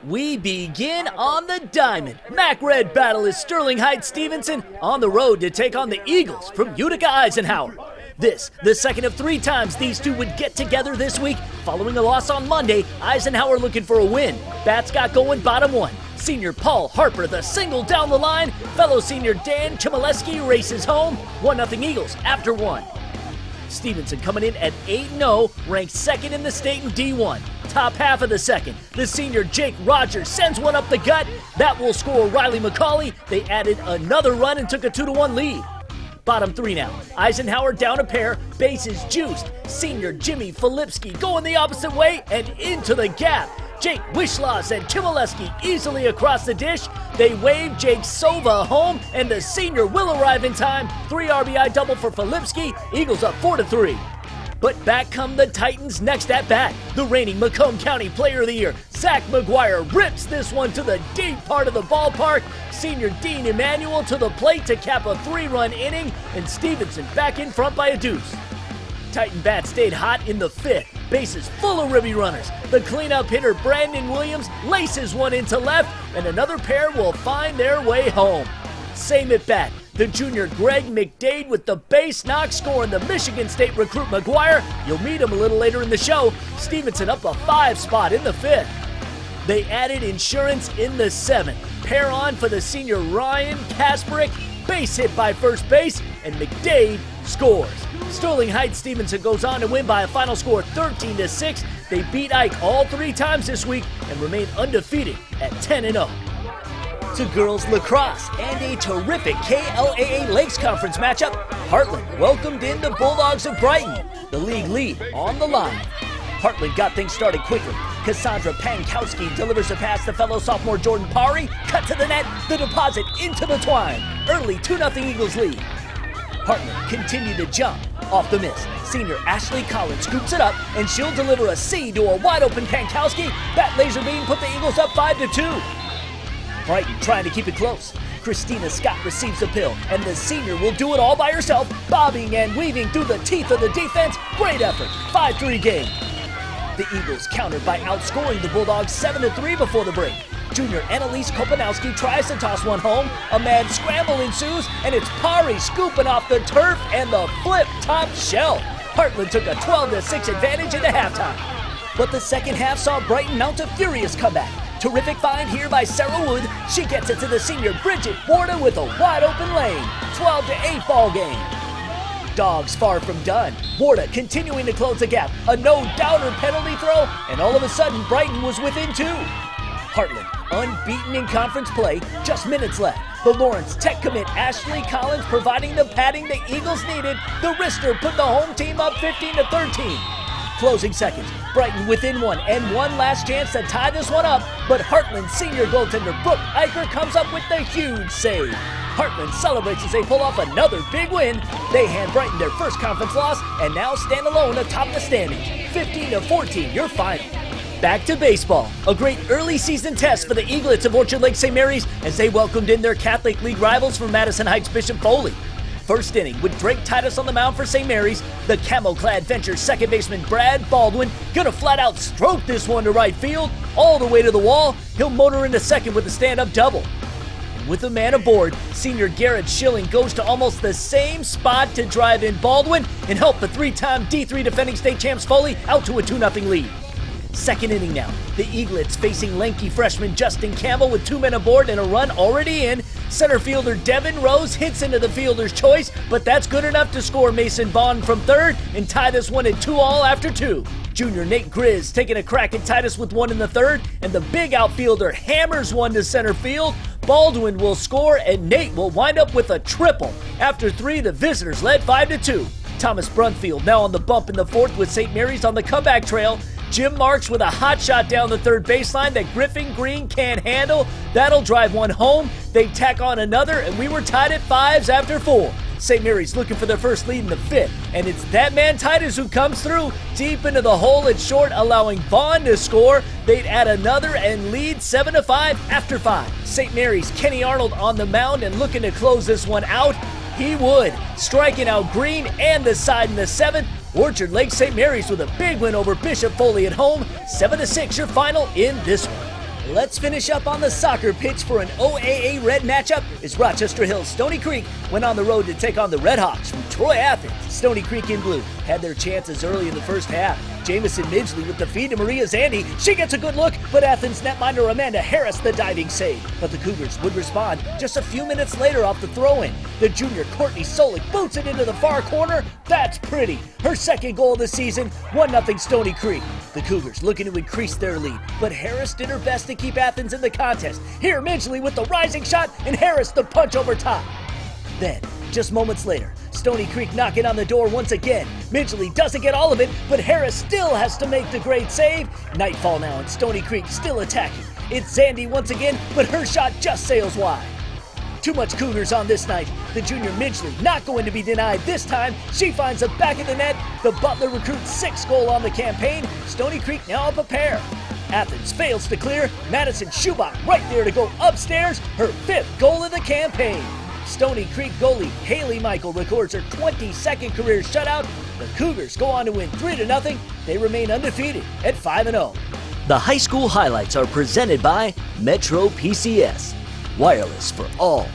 We begin on the diamond. Mac Red battle is Sterling Heights Stevenson on the road to take on the Eagles from Utica Eisenhower. This, the second of 3 times these two would get together this week. Following a loss on Monday, Eisenhower looking for a win. Bats got going bottom 1. Senior Paul Harper, the single down the line. Fellow senior Dan Chmielewski races home. 1-0 Eagles after 1. Stevenson coming in at 8-0, ranked second in the state in D1. Top half of the second, the senior Jake Rogers sends one up the gut. That will score Riley McCauley. They added another run and took a 2-1 lead. Bottom 3 now. Eisenhower down a pair, bases juiced. Senior Jimmy Filipski going the opposite way and into the gap. Jake Wishlaw and Chmielewski easily across the dish. They wave Jake Sova home, and the senior will arrive in time. 3 RBI double for Filipski. Eagles up 4-3. But back come the Titans next at bat. The reigning Macomb County Player of the Year, Zach McGuire, rips this one to the deep part of the ballpark. Senior Dean Emanuel to the plate to cap a 3-run inning, and Stevenson back in front by a deuce. Titan bats stayed hot in the 5th. Bases full of ribby runners. The cleanup hitter Brandon Williams laces one into left, and another pair will find their way home. Same at bat. The junior Greg McDade with the base knock, scoring the Michigan State recruit McGuire. You'll meet him a little later in the show. Stevenson up a 5 spot in the 5th. They added insurance in the 7th. Pair on for the senior Ryan Kasperick. Base hit by first base, and McDade scores. Sterling Heights Stevenson goes on to win by a final score 13-6. They beat Ike all 3 times this week and remain undefeated at 10-0. To girls lacrosse and a terrific KLAA Lakes Conference matchup, Heartland welcomed in the Bulldogs of Brighton. The league lead on the line. Heartland got things started quickly. Cassandra Pankowski delivers a pass to fellow sophomore Jordan Pari. Cut to the net, the deposit into the twine. Early 2-0 Eagles lead. Heartland continued to jump off the miss. Senior Ashley Collins scoops it up, and she'll deliver a C to a wide-open Pankowski. That laser beam put the Eagles up 5-2. Brighton trying to keep it close. Christina Scott receives the pill, and the senior will do it all by herself, bobbing and weaving through the teeth of the defense. Great effort. 5-3 game. The Eagles countered by outscoring the Bulldogs 7-3 before the break. Junior Annalise Kopanowski tries to toss one home. A mad scramble ensues, and it's Pari scooping off the turf and the flip-top shell. Heartland took a 12-6 advantage into halftime. But the second half saw Brighton mount a furious comeback. Terrific find here by Sarah Wood. She gets it to the senior Bridget Warda with a wide-open lane. 12-8 ball game. Dogs far from done. Warda continuing to close the gap. A no-doubter penalty throw, and all of a sudden Brighton was within 2. Heartland unbeaten in conference play. Just minutes left. The Lawrence Tech commit Ashley Collins providing the padding the Eagles needed. The wrister put the home team up 15-13. Closing seconds. Brighton within 1 and one last chance to tie this one up, but Heartland senior goaltender Brooke Eicher comes up with the huge save. Heartland celebrates as they pull off another big win. They hand Brighton their first conference loss and now stand alone atop the standings. 15-14 your final. Back to baseball. A great early season test for the Eaglets of Orchard Lake St. Mary's as they welcomed in their Catholic League rivals from Madison Heights Bishop Foley. First inning with Drake Titus on the mound for St. Mary's. The camo-clad Venture second baseman Brad Baldwin gonna flat out stroke this one to right field all the way to the wall. He'll motor into second with a stand-up double. And with a man aboard, senior Garrett Schilling goes to almost the same spot to drive in Baldwin and help the 3-time D3 defending state champs Foley out to a 2-0 lead. Second inning now. The Eaglets facing lanky freshman Justin Campbell with 2 men aboard and a run already in. Center fielder Devin Rose hits into the fielder's choice, but that's good enough to score Mason Bond from third and tie this one at 2-all after 2. Junior Nate Grizz taking a crack at Titus with 1 in the 3rd, and the big outfielder hammers one to center field. Baldwin will score, and Nate will wind up with a triple. After 3, the visitors led 5-2. Thomas Brunfield now on the bump in the 4th with St. Mary's on the comeback trail. Jim Marks with a hot shot down the third baseline that Griffin Green can't handle. That'll drive one home. They tack on another, and we were tied at 5s after 4. St. Mary's looking for their first lead in the 5th, and it's that man Titus who comes through deep into the hole at short, allowing Vaughn to score. They'd add another and lead 7-5 after 5. St. Mary's Kenny Arnold on the mound and looking to close this one out. He would, striking out Green and the side in the 7th. Orchard Lake St. Mary's with a big win over Bishop Foley at home. 7-6 your final in this one. Let's finish up on the soccer pitch for an OAA Red matchup as Rochester Hills Stoney Creek went on the road to take on the Red Hawks from Troy, Athens. Stoney Creek in blue had their chances early in the first half. Jamison Midgley with the feed to Maria Zandy. She gets a good look, but Athens netminder Amanda Harris the diving save. But the Cougars would respond just a few minutes later off the throw-in. The junior Courtney Solik boots it into the far corner. That's pretty. Her second goal of the season, 1-0 Stoney Creek. The Cougars looking to increase their lead, but Harris did her best to keep Athens in the contest. Here Midgley with the rising shot, and Harris the punch over top. Then, just moments later, Stoney Creek knocking on the door once again. Midgley doesn't get all of it, but Harris still has to make the great save. Nightfall now and Stoney Creek still attacking. It's Zandy once again, but her shot just sails wide. Too much Cougars on this night. The junior Midgley not going to be denied this time. She finds the back of the net. The Butler recruits 6th goal on the campaign. Stoney Creek now up a pair. Athens fails to clear. Madison Schubach right there to go upstairs. Her 5th goal of the campaign. Stoney Creek goalie Haley Michael records her 22nd career shutout. The Cougars go on to win 3-0. They remain undefeated at 5-0. The high school highlights are presented by Metro PCS. Wireless for all